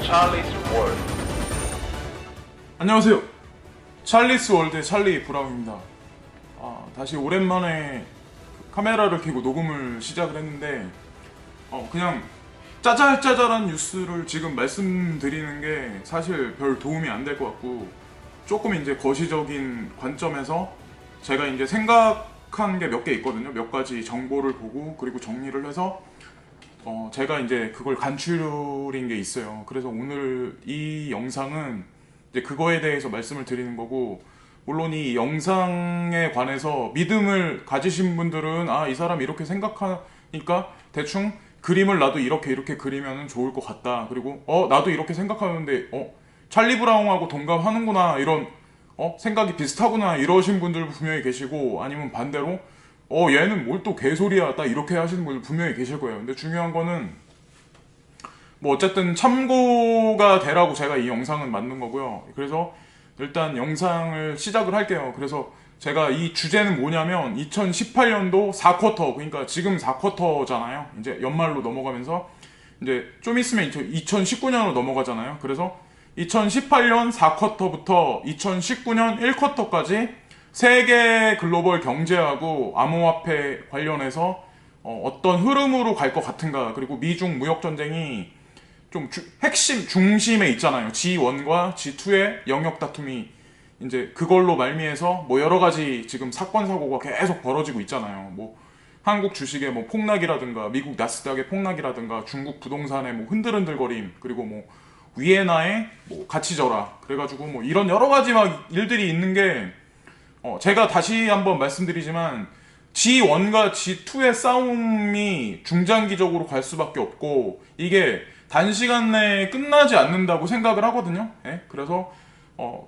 Charlie's World. 안녕하세요. 찰리스 월드의 찰리 브라운입니다. 다시 오랜만에 카메라를 켜고 녹음을 시작을 했는데 그냥 짜잘짜잘한 뉴스를 지금 말씀드리는 게 사실 별 도움이 안 될 것 같고, 조금 이제 거시적인 관점에서 제가 이제 생각한 게 몇 개 있거든요. 몇 가지 정보를 보고 그리고 정리를 해서 제가 이제 그걸 간추린 게 있어요. 그래서 오늘 이 영상은 이제 그거에 대해서 말씀을 드리는 거고, 물론 이 영상에 관해서 믿음을 가지신 분들은 이 사람 이렇게 생각하니까 대충 그림을 나도 이렇게 그리면 좋을 것 같다, 그리고 나도 이렇게 생각하는데 찰리 브라운하고 동감하는구나, 이런 생각이 비슷하구나, 이러신 분들 분명히 계시고, 아니면 반대로 얘는 뭘 또 개소리야, 딱 이렇게 하시는 분들 분명히 계실 거예요. 근데 중요한 거는 뭐 어쨌든 참고가 되라고 제가 이 영상은 만든 거고요. 그래서 일단 영상을 시작을 할게요. 그래서 제가 이 주제는 뭐냐면 2018년도 4쿼터, 그러니까 지금 4쿼터잖아요. 이제 연말로 넘어가면서 이제 좀 있으면 2019년으로 넘어가잖아요. 그래서 2018년 4쿼터부터 2019년 1쿼터까지 세계 글로벌 경제하고 암호화폐 관련해서 어떤 흐름으로 갈 것 같은가, 그리고 미중 무역 전쟁이 좀 핵심 중심에 있잖아요. G1과 G2의 영역 다툼이 이제 그걸로 말미해서 뭐 여러 가지 지금 사건 사고가 계속 벌어지고 있잖아요. 뭐 한국 주식의 뭐 폭락이라든가, 미국 나스닥의 폭락이라든가, 중국 부동산의 뭐 흔들흔들거림, 그리고 뭐 위에나의 뭐 가치 절하, 그래가지고 뭐 이런 여러 가지 막 일들이 있는 게 제가 다시 한번 말씀드리지만 G1과 G2의 싸움이 중장기적으로 갈 수밖에 없고, 이게 단시간 내에 끝나지 않는다고 생각을 하거든요. 예? 그래서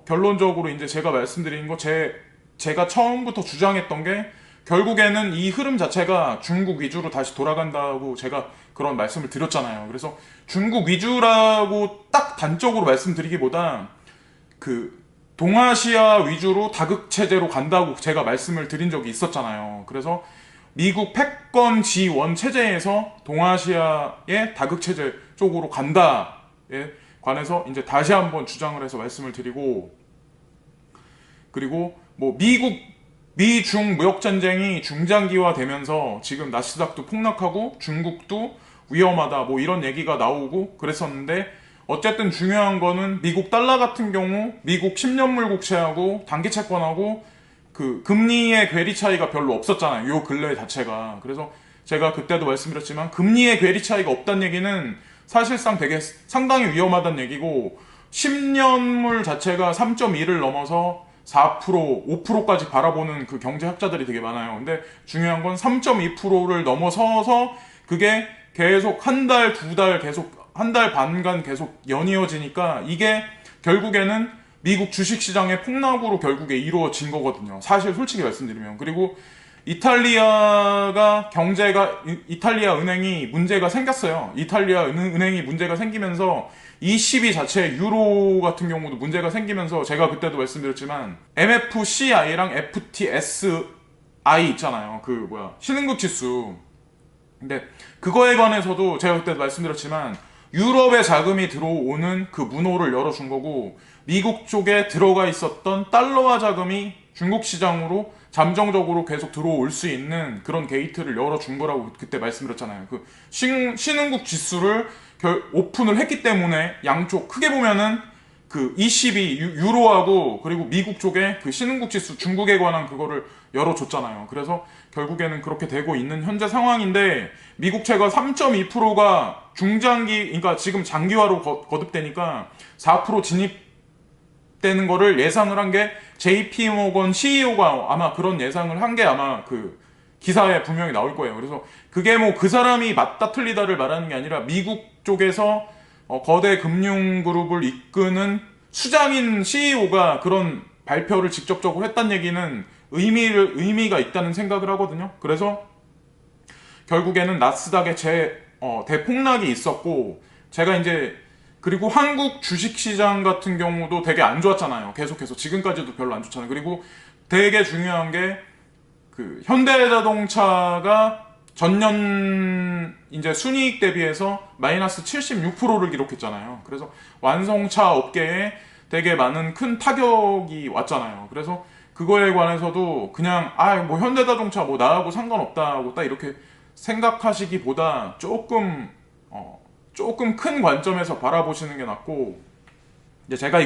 결론적으로 이제 제가 말씀드린 거, 제가 처음부터 주장했던 게 결국에는 이 흐름 자체가 중국 위주로 다시 돌아간다고 제가 그런 말씀을 드렸잖아요. 그래서 중국 위주라고 딱 단적으로 말씀드리기보다 그 동아시아 위주로 다극체제로 간다고 제가 말씀을 드린 적이 있었잖아요. 그래서 미국 패권 G1 체제에서 동아시아의 다극체제 쪽으로 간다에 관해서 이제 다시 한번 주장을 해서 말씀을 드리고, 그리고 뭐 미중 무역 전쟁이 중장기화 되면서 지금 나스닥도 폭락하고 중국도 위험하다, 뭐 이런 얘기가 나오고 그랬었는데, 어쨌든 중요한 거는 미국 달러 같은 경우 미국 10년물 국채하고 단기 채권하고 그 금리의 괴리 차이가 별로 없었잖아요, 요 근래 자체가. 그래서 제가 그때도 말씀드렸지만 금리의 괴리 차이가 없다는 얘기는 사실상 되게 상당히 위험하다는 얘기고, 10년물 자체가 3.2를 넘어서 4%, 5%까지 바라보는 그 경제학자들이 되게 많아요. 근데 중요한 건 3.2%를 넘어서서 그게 계속 한 달, 두 달, 계속 한 달 반간 계속 연이어지니까 이게 결국에는 미국 주식시장의 폭락으로 결국에 이루어진 거거든요, 사실 솔직히 말씀드리면. 그리고 이탈리아 은행이 문제가 생겼어요. 이탈리아 은행이 문제가 생기면서 ECB 자체 유로 같은 경우도 문제가 생기면서, 제가 그때도 말씀드렸지만 MFCI랑 FTSI 있잖아요, 신흥국 지수. 근데 그거에 관해서도 제가 그때도 말씀드렸지만 유럽의 자금이 들어오는 그 문호를 열어준 거고, 미국 쪽에 들어가 있었던 달러화 자금이 중국 시장으로 잠정적으로 계속 들어올 수 있는 그런 게이트를 열어준 거라고 그때 말씀드렸잖아요. 그 신흥국 지수를 오픈을 했기 때문에 양쪽 크게 보면은 그 ECB 유로하고 그리고 미국 쪽에 그 신흥국 지수 중국에 관한 그거를 열어줬잖아요. 그래서 결국에는 그렇게 되고 있는 현재 상황인데, 미국채가 3.2%가 그러니까 지금 장기화로 거듭되니까 4% 진입되는 거를 예상을 한 게 JP모건 CEO가 아마 그런 예상을 한 게 아마 그 기사에 분명히 나올 거예요. 그래서 그게 뭐 그 사람이 맞다 틀리다를 말하는 게 아니라 미국 쪽에서 거대 금융그룹을 이끄는 수장인 CEO가 그런 발표를 직접적으로 했다는 얘기는 의미가 있다는 생각을 하거든요. 그래서 결국에는 나스닥의 대폭락이 있었고, 제가 이제 그리고 한국 주식시장 같은 경우도 되게 안 좋았잖아요. 계속해서 지금까지도 별로 안 좋잖아요. 그리고 되게 중요한 게 그 현대자동차가 전년 이제 순이익 대비해서 마이너스 76%를 기록했잖아요. 그래서 완성차 업계에 되게 많은 큰 타격이 왔잖아요. 그래서 그거에 관해서도 그냥 뭐 현대자동차 뭐 나하고 상관없다고 딱 이렇게 생각하시기보다 조금 큰 관점에서 바라보시는 게 낫고, 이제 제가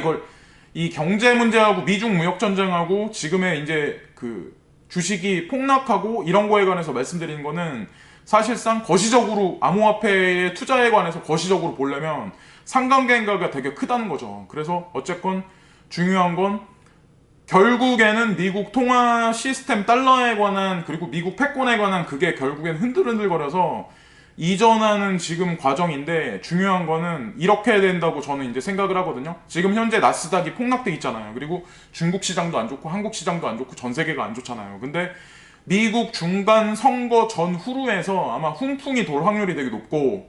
이 경제 문제하고 미중 무역 전쟁하고 지금의 이제 그 주식이 폭락하고 이런 거에 관해서 말씀드리는 거는 사실상 거시적으로 암호화폐의 투자에 관해서 거시적으로 보려면 상관관계가 되게 크다는 거죠. 그래서 어쨌건 중요한 건 결국에는 미국 통화 시스템 달러에 관한, 그리고 미국 패권에 관한 그게 결국엔 흔들흔들거려서 이전하는 지금 과정인데, 중요한 거는 이렇게 된다고 저는 이제 생각을 하거든요. 지금 현재 나스닥이 폭락돼 있잖아요. 그리고 중국 시장도 안 좋고 한국 시장도 안 좋고 전 세계가 안 좋잖아요. 근데 미국 중간 선거 전후루에서 아마 훈풍이 돌 확률이 되게 높고,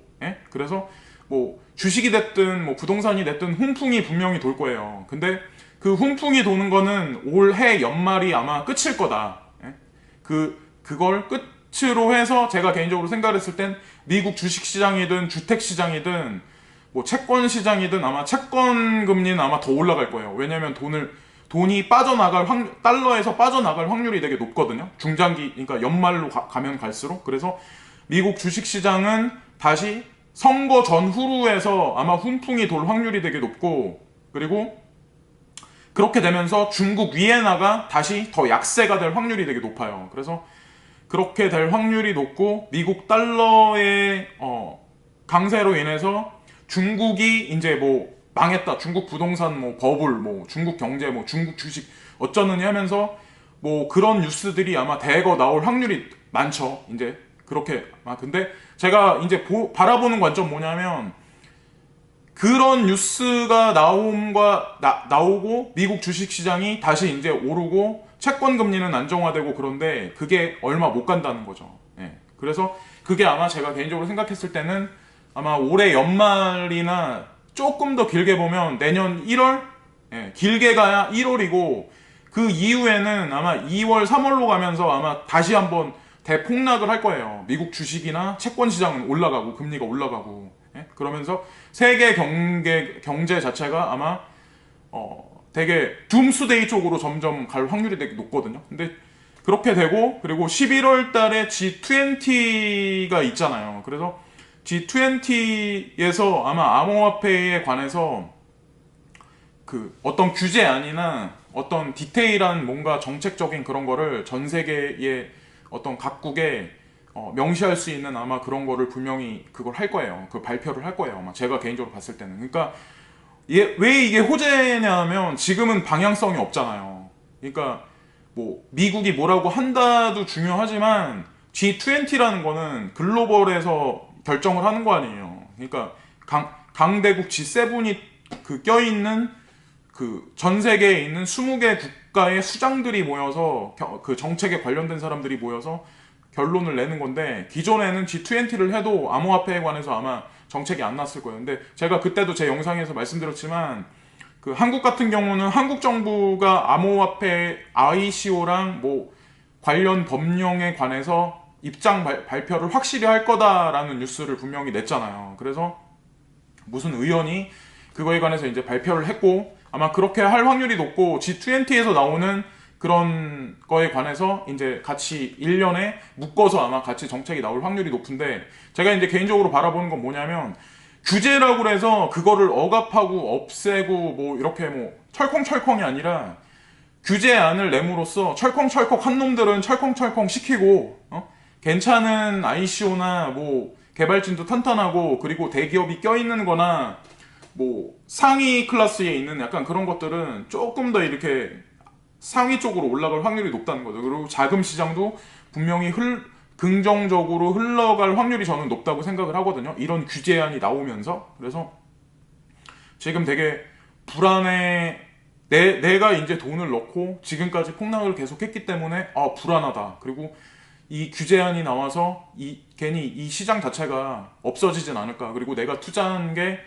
그래서 뭐 주식이 됐든 뭐 부동산이 됐든 훈풍이 분명히 돌 거예요. 근데 그 훈풍이 도는 거는 올해 연말이 아마 끝일 거다. 그걸 끝으로 해서 제가 개인적으로 생각했을 땐 미국 주식 시장이든 주택 시장이든 뭐 채권 시장이든 아마 채권 금리는 아마 더 올라갈 거예요. 왜냐면 돈이 달러에서 빠져나갈 확률이 되게 높거든요. 중장기, 그러니까 연말로 가면 갈수록. 그래서 미국 주식 시장은 다시 선거 전후루에서 아마 훈풍이 돌 확률이 되게 높고, 그리고 그렇게 되면서 중국 위엔화가 다시 더 약세가 될 확률이 되게 높아요. 그래서 그렇게 될 확률이 높고, 미국 달러의 강세로 인해서 중국이 이제 뭐 망했다, 중국 부동산 뭐 버블, 뭐 중국 경제, 뭐 중국 주식 어쩌느니 하면서 뭐 그런 뉴스들이 아마 대거 나올 확률이 많죠. 이제 그렇게. 근데 제가 이제 바라보는 관점 뭐냐면, 그런 뉴스가 나오고 미국 주식시장이 다시 이제 오르고 채권 금리는 안정화되고, 그런데 그게 얼마 못 간다는 거죠. 그래서 그게 아마 제가 개인적으로 생각했을 때는 아마 올해 연말이나 조금 더 길게 보면 내년 1월, 길게 가야 1월이고, 그 이후에는 아마 2월, 3월로 가면서 아마 다시 한번 대폭락을 할 거예요. 미국 주식이나 채권 시장은 올라가고 금리가 올라가고. 그러면서 세계 경제 자체가 아마 되게 둠스데이 쪽으로 점점 갈 확률이 되게 높거든요. 근데 그렇게 되고, 그리고 11월 달에 G20가 있잖아요. 그래서 G20에서 아마 암호화폐에 관해서 그 어떤 규제안이나 어떤 디테일한 뭔가 정책적인 그런 거를 전 세계의 어떤 각국에 명시할 수 있는 아마 그런 거를 분명히 그걸 할 거예요. 그 발표를 할 거예요. 아마 제가 개인적으로 봤을 때는. 그러니까 왜 이게 호재냐면, 지금은 방향성이 없잖아요. 그러니까 뭐 미국이 뭐라고 한다도 중요하지만 G20라는 거는 글로벌에서 결정을 하는 거 아니에요. 그러니까 강대국 G7이 그 껴있는 그 전 세계에 있는 20개 국가의 수장들이 모여서 그 정책에 관련된 사람들이 모여서 결론을 내는 건데, 기존에는 G20를 해도 암호화폐에 관해서 아마 정책이 안 났을 거예요. 근데 제가 그때도 제 영상에서 말씀드렸지만, 그 한국 같은 경우는 한국 정부가 암호화폐 ICO랑 뭐 관련 법령에 관해서 입장 발표를 확실히 할 거다라는 뉴스를 분명히 냈잖아요. 그래서 무슨 의원이 그거에 관해서 이제 발표를 했고, 아마 그렇게 할 확률이 높고, G20에서 나오는 그런 거에 관해서 이제 같이 1년에 묶어서 아마 같이 정책이 나올 확률이 높은데, 제가 이제 개인적으로 바라보는 건 뭐냐면, 규제라고 해서 그거를 억압하고 없애고 뭐 이렇게 뭐 철컹철컹이 아니라, 규제안을 내므로써 철컹철컹 한 놈들은 철컹철컹 시키고, 괜찮은 ICO나 뭐 개발진도 탄탄하고, 그리고 대기업이 껴있는 거나 뭐 상위 클래스에 있는 약간 그런 것들은 조금 더 이렇게 상위 쪽으로 올라갈 확률이 높다는 거죠. 그리고 자금 시장도 분명히 긍정적으로 흘러갈 확률이 저는 높다고 생각을 하거든요. 이런 규제안이 나오면서. 그래서 지금 되게 불안해. 내가 이제 돈을 넣고 지금까지 폭락을 계속했기 때문에 불안하다. 그리고 이 규제안이 나와서 괜히 이 시장 자체가 없어지진 않을까. 그리고 내가 투자한 게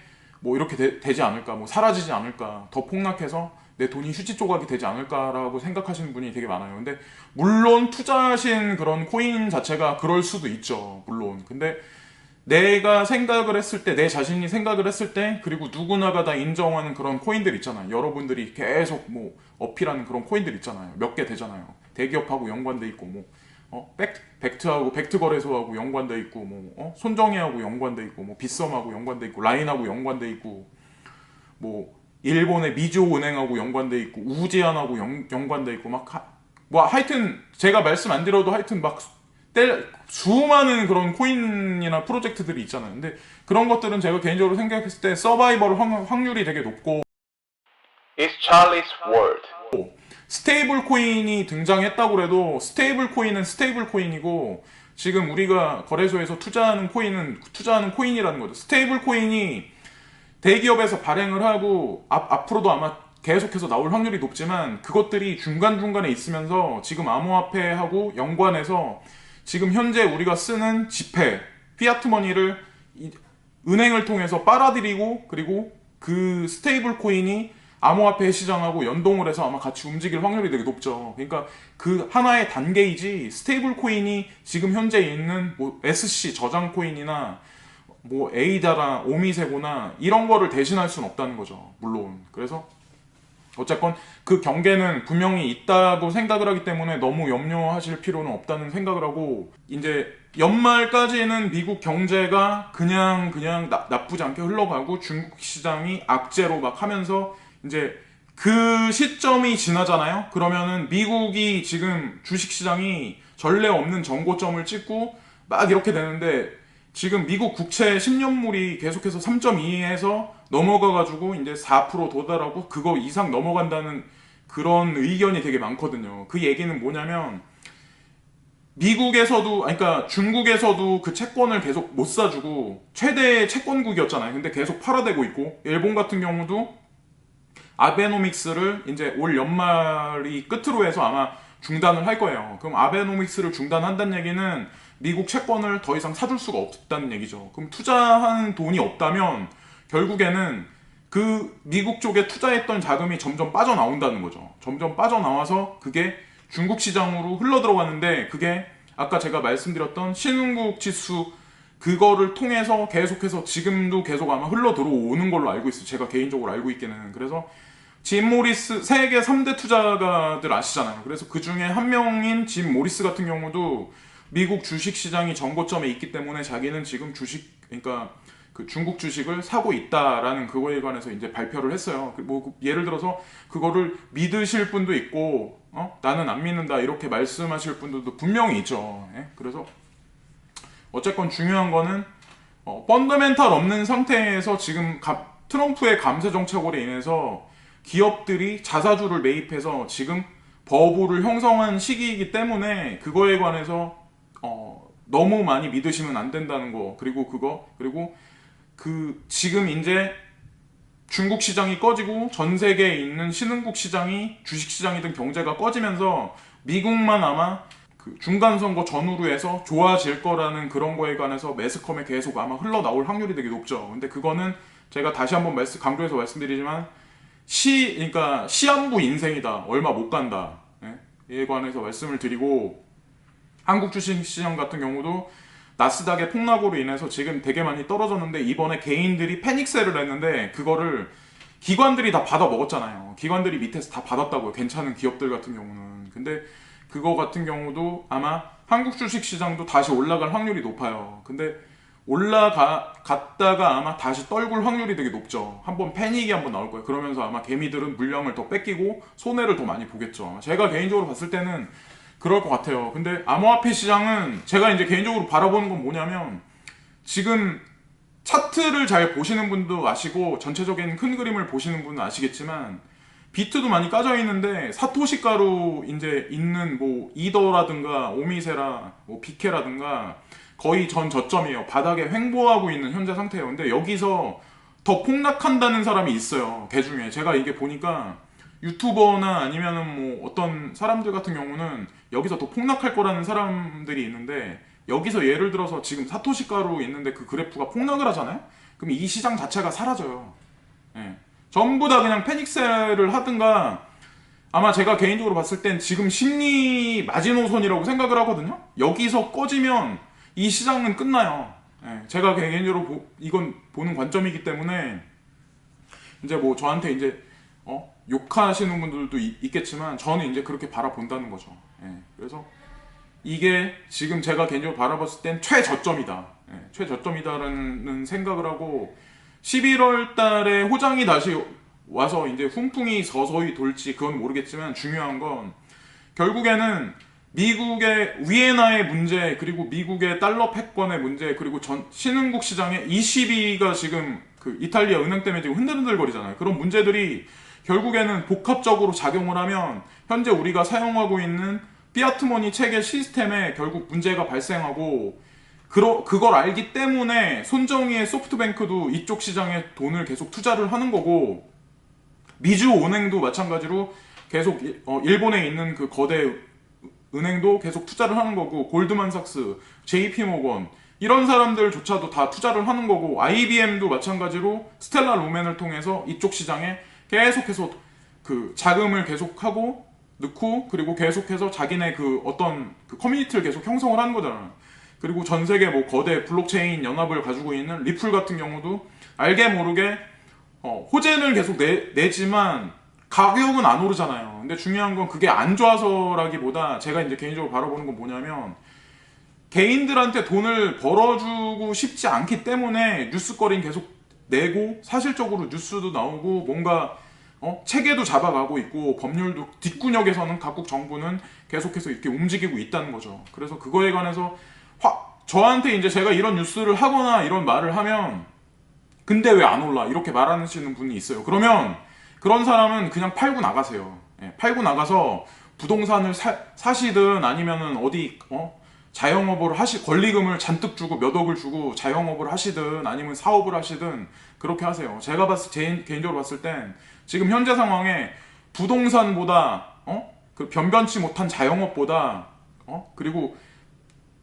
뭐 이렇게 되지 않을까. 뭐 사라지지 않을까. 더 폭락해서 내 돈이 휴지 조각이 되지 않을까라고 생각하시는 분이 되게 많아요. 근데 물론 투자하신 그런 코인 자체가 그럴 수도 있죠. 물론. 근데 내가 생각을 했을 때, 내 자신이 생각을 했을 때, 그리고 누구나가 다 인정하는 그런 코인들 있잖아요. 여러분들이 계속 뭐 어필하는 그런 코인들 있잖아요. 몇 개 되잖아요. 대기업하고 연관돼 있고, 뭐, 벡트하고, 벡트 거래소하고 연관돼 있고, 뭐, 손정혜하고 연관돼 있고, 뭐, 빗썸하고 연관돼 있고, 라인하고 연관돼 있고, 뭐, 일본의 미조 은행하고 연관돼 있고, 우지안하고 연관돼 있고, 뭐, 하여튼, 제가 말씀 안 드려도 하여튼 막, 수많은 그런 코인이나 프로젝트들이 있잖아요. 근데 그런 것들은 제가 개인적으로 생각했을 때 서바이벌 확률이 되게 높고 It's Charlie's World. 스테이블 코인이 등장했다고 해도 스테이블 코인은 스테이블 코인이고 지금 우리가 거래소에서 투자하는 코인은 투자하는 코인이라는 거죠. 스테이블 코인이 대기업에서 발행을 하고 앞으로도 아마 계속해서 나올 확률이 높지만 그것들이 중간중간에 있으면서 지금 암호화폐하고 연관해서 지금 현재 우리가 쓰는 지폐, 피아트 머니를 은행을 통해서 빨아들이고 그리고 그 스테이블 코인이 암호화폐 시장하고 연동을 해서 아마 같이 움직일 확률이 되게 높죠. 그러니까 그 하나의 단계이지 스테이블 코인이 지금 현재 있는 뭐 SC 저장 코인이나 뭐 에이다나 오미세고나 이런 거를 대신할 수는 없다는 거죠. 물론. 그래서 어쨌건 그 경계는 분명히 있다고 생각을 하기 때문에 너무 염려하실 필요는 없다는 생각을 하고 이제 연말까지는 미국 경제가 그냥 나쁘지 않게 흘러가고 중국 시장이 악재로 막 하면서 이제 그 시점이 지나잖아요. 그러면은 미국이 지금 주식시장이 전례 없는 정고점을 찍고 막 이렇게 되는데 지금 미국 국채 10년물이 계속해서 3.2에서 넘어가가지고 이제 4% 도달하고 그거 이상 넘어간다는 그런 의견이 되게 많거든요. 그 얘기는 뭐냐면 미국에서도, 그러니까 중국에서도 그 채권을 계속 못 사주고 최대 채권국이었잖아요. 근데 계속 팔아대고 있고 일본 같은 경우도 아베노믹스를 이제 올 연말이 끝으로 해서 아마 중단을 할 거예요. 그럼 아베노믹스를 중단한다는 얘기는 미국 채권을 더 이상 사줄 수가 없다는 얘기죠. 그럼 투자한 돈이 없다면 결국에는 그 미국 쪽에 투자했던 자금이 점점 빠져나온다는 거죠. 점점 빠져나와서 그게 중국 시장으로 흘러 들어가는데 그게 아까 제가 말씀드렸던 신흥국 지수 그거를 통해서 계속해서 지금도 계속 아마 흘러 들어오는 걸로 알고 있어요. 제가 개인적으로 알고 있기는. 그래서 짐 모리스 세계 3대 투자가들 아시잖아요. 그래서 그 중에 한 명인 짐 모리스 같은 경우도 미국 주식 시장이 전고점에 있기 때문에 자기는 지금 그러니까 그 중국 주식을 사고 있다라는 그거에 관해서 이제 발표를 했어요. 뭐 예를 들어서 그거를 믿으실 분도 있고, 나는 안 믿는다 이렇게 말씀하실 분들도 분명히 있죠. 예? 그래서 어쨌건 중요한 거는 펀더멘탈 없는 상태에서 지금 트럼프의 감세 정책으로 인해서 기업들이 자사주를 매입해서 지금 버블을 형성한 시기이기 때문에 그거에 관해서 너무 많이 믿으시면 안 된다는 거. 그리고 지금 이제 중국 시장이 꺼지고 전 세계에 있는 신흥국 시장이 주식 시장이든 경제가 꺼지면서 미국만 아마 그 중간 선거 전후로 해서 좋아질 거라는 그런 거에 관해서 매스컴에 계속 아마 흘러나올 확률이 되게 높죠. 근데 그거는 제가 다시 한번 강조해서 말씀드리지만 그러니까 시한부 인생이다. 얼마 못 간다. 이에 관해서 말씀을 드리고 한국 주식시장 같은 경우도 나스닥의 폭락으로 인해서 지금 되게 많이 떨어졌는데 이번에 개인들이 패닉셀을 했는데 그거를 기관들이 다 받아 먹었잖아요. 기관들이 밑에서 다 받았다고요. 괜찮은 기업들 같은 경우는. 근데 그거 같은 경우도 아마 한국 주식시장도 다시 올라갈 확률이 높아요. 근데 올라갔다가 아마 다시 떨굴 확률이 되게 높죠. 한번 패닉이 한번 나올 거예요. 그러면서 아마 개미들은 물량을 더 뺏기고 손해를 더 많이 보겠죠. 제가 개인적으로 봤을 때는 그럴 것 같아요. 근데 암호화폐 시장은 제가 이제 개인적으로 바라보는 건 뭐냐면 지금 차트를 잘 보시는 분도 아시고 전체적인 큰 그림을 보시는 분은 아시겠지만 비트도 많이 까져 있는데 사토시 가루 이제 있는 뭐 이더라든가 오미세라 뭐 비케라든가 거의 전 저점이에요. 바닥에 횡보하고 있는 현재 상태예요. 근데 여기서 더 폭락한다는 사람이 있어요. 그 중에 제가 이게 보니까 유튜버나 아니면은 뭐 어떤 사람들 같은 경우는 여기서 더 폭락할 거라는 사람들이 있는데 여기서 예를 들어서 지금 사토시 가루 있는데 그 그래프가 폭락을 하잖아요. 그럼 이 시장 자체가 사라져요. 예. 전부 다 그냥 패닉셀을 하든가, 아마 제가 개인적으로 봤을 땐 지금 심리 마지노선이라고 생각을 하거든요. 여기서 꺼지면 이 시장은 끝나요. 예, 제가 개인적으로 이건 보는 관점이기 때문에 이제 뭐 저한테 이제 욕하시는 분들도 있겠지만 저는 이제 그렇게 바라본다는 거죠. 예, 그래서 이게 지금 제가 개인적으로 바라봤을 땐 최저점이다. 예, 최저점이다라는 생각을 하고 11월 달에 호장이 다시 와서 이제 훈풍이 서서히 돌지 그건 모르겠지만 중요한 건 결국에는 미국의 위에나의 문제, 그리고 미국의 달러 패권의 문제, 그리고 전 신흥국 시장의 ECB가 지금 그 이탈리아 은행 때문에 지금 흔들흔들거리잖아요. 그런 문제들이 결국에는 복합적으로 작용을 하면 현재 우리가 사용하고 있는 피아트머니 체계 시스템에 결국 문제가 발생하고, 그걸 알기 때문에 손정희의 소프트뱅크도 이쪽 시장에 돈을 계속 투자를 하는 거고, 미주 은행도 마찬가지로 계속 일본에 있는 그 거대 은행도 계속 투자를 하는 거고, 골드만삭스, JP모건 이런 사람들조차도 다 투자를 하는 거고, IBM도 마찬가지로 스텔라 로맨을 통해서 이쪽 시장에 계속해서 그 자금을 계속하고 넣고, 그리고 계속해서 자기네 그 어떤 그 커뮤니티를 계속 형성을 하는 거잖아요. 그리고 전 세계 뭐 거대 블록체인 연합을 가지고 있는 리플 같은 경우도 알게 모르게 호재를 계속 내지만 가격은 안 오르잖아요. 근데 중요한 건 그게 안 좋아서라기보다 제가 이제 개인적으로 바라보는 건 뭐냐면, 개인들한테 돈을 벌어주고 싶지 않기 때문에 뉴스거리는 계속 내고, 사실적으로 뉴스도 나오고, 뭔가 체계도 잡아가고 있고, 법률도 뒷구녕에서는 각국 정부는 계속해서 이렇게 움직이고 있다는 거죠. 그래서 그거에 관해서 저한테 이제 제가 이런 뉴스를 하거나 이런 말을 하면 근데 왜 안 올라? 이렇게 말하시는 분이 있어요. 그러면 그런 사람은 그냥 팔고 나가세요. 예, 팔고 나가서 부동산을 사시든 아니면은 어디 자영업을 권리금을 잔뜩 주고 몇 억을 주고 자영업을 하시든 아니면 사업을 하시든 그렇게 하세요. 제가 개인적으로 봤을 땐 지금 현재 상황에 부동산보다 그 변변치 못한 자영업보다 그리고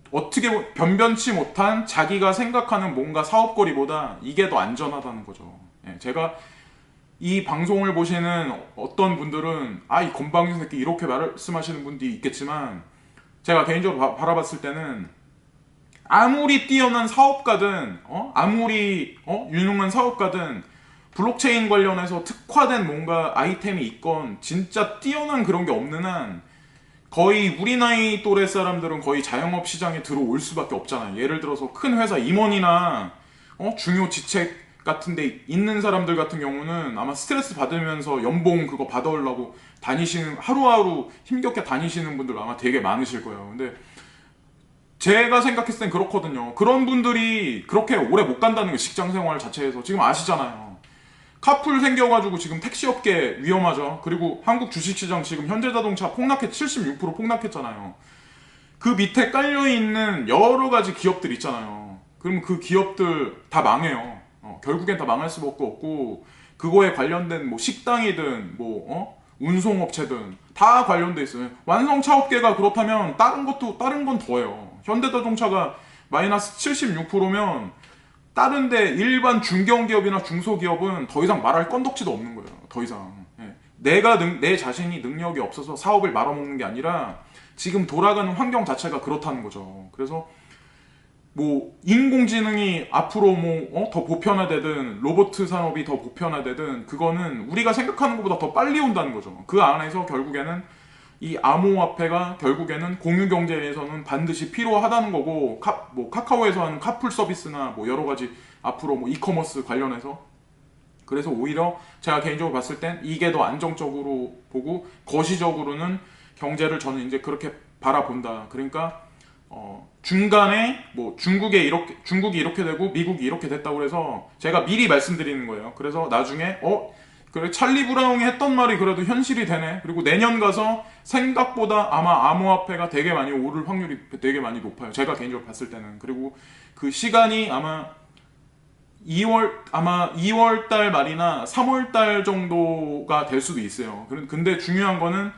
어떻게 변변치 못한 자기가 생각하는 뭔가 사업거리보다 이게 더 안전하다는 거죠. 예, 제가 이 방송을 보시는 어떤 분들은 이 건방진 새끼 이렇게 말씀하시는 분들이 있겠지만, 제가 개인적으로 바라봤을 때는 아무리 뛰어난 사업가든 아무리 유능한 사업가든 블록체인 관련해서 특화된 뭔가 아이템이 있건 진짜 뛰어난 그런 게 없는 한 거의 우리 나이 또래 사람들은 거의 자영업 시장에 들어올 수밖에 없잖아요. 예를 들어서 큰 회사 임원이나 중요 직책 같은 데 있는 사람들 같은 경우는 아마 스트레스 받으면서 연봉 그거 받아오려고 다니시는, 하루하루 힘겹게 다니시는 분들 아마 되게 많으실 거예요. 근데 제가 생각했을 땐 그렇거든요. 그런 분들이 그렇게 오래 못 간다는 게 직장 생활 자체에서 지금 아시잖아요. 카풀 생겨가지고 지금 택시업계 위험하죠. 그리고 한국 주식시장 지금 현대자동차 76% 폭락했잖아요. 그 밑에 깔려있는 여러 가지 기업들 있잖아요. 그럼 그 기업들 다 망해요. 결국엔 다 망할 수밖에 없고, 그거에 관련된 뭐 식당이든 뭐 운송업체든 다 관련돼 있어요. 완성차업계가 그렇다면 다른 건 더해요. 현대자동차가 마이너스 76%면 다른데 일반 중견기업이나 중소기업은 더 이상 말할 건덕지도 없는 거예요. 더 이상. 예. 내 자신이 능력이 없어서 사업을 말아먹는 게 아니라 지금 돌아가는 환경 자체가 그렇다는 거죠. 그래서 뭐 인공지능이 앞으로 뭐 더 보편화되든 로봇 산업이 더 보편화되든 그거는 우리가 생각하는 것보다 더 빨리 온다는 거죠. 그 안에서 결국에는 이 암호화폐가 결국에는 공유경제에서는 반드시 필요하다는 거고, 뭐 카카오에서 하는 카풀 서비스나 뭐 여러 가지 앞으로 뭐 이커머스 관련해서, 그래서 오히려 제가 개인적으로 봤을 땐 이게 더 안정적으로 보고 거시적으로는 경제를 저는 이제 그렇게 바라본다. 그러니까 중간에 뭐 중국이 이렇게 되고 미국이 이렇게 됐다고 해서 제가 미리 말씀드리는 거예요. 그래서 나중에 그래 찰리 브라운이 했던 말이 그래도 현실이 되네. 그리고 내년 가서 생각보다 아마 암호화폐가 되게 많이 오를 확률이 되게 많이 높아요. 제가 개인적으로 봤을 때는. 그리고 그 시간이 아마 2월 달 말이나 3월 달 정도가 될 수도 있어요. 근데 중요한 거는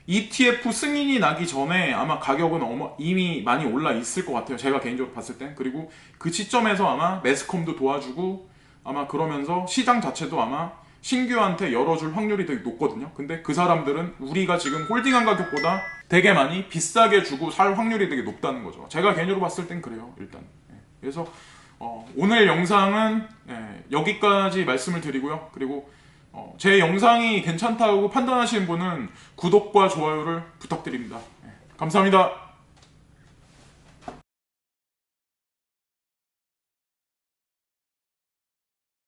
ETF 승인이 나기 전에 아마 가격은 이미 많이 올라 있을 것 같아요. 제가 개인적으로 봤을 땐. 그리고 그 시점에서 아마 매스컴도 도와주고 아마 그러면서 시장 자체도 아마 신규한테 열어줄 확률이 되게 높거든요. 근데 그 사람들은 우리가 지금 홀딩한 가격보다 되게 많이 비싸게 주고 살 확률이 되게 높다는 거죠. 제가 개인적으로 봤을 땐 그래요, 일단. 그래서 오늘 영상은 여기까지 말씀을 드리고요. 그리고 제 영상이 괜찮다고 판단하시는 분은 구독과 좋아요를 부탁드립니다. 감사합니다.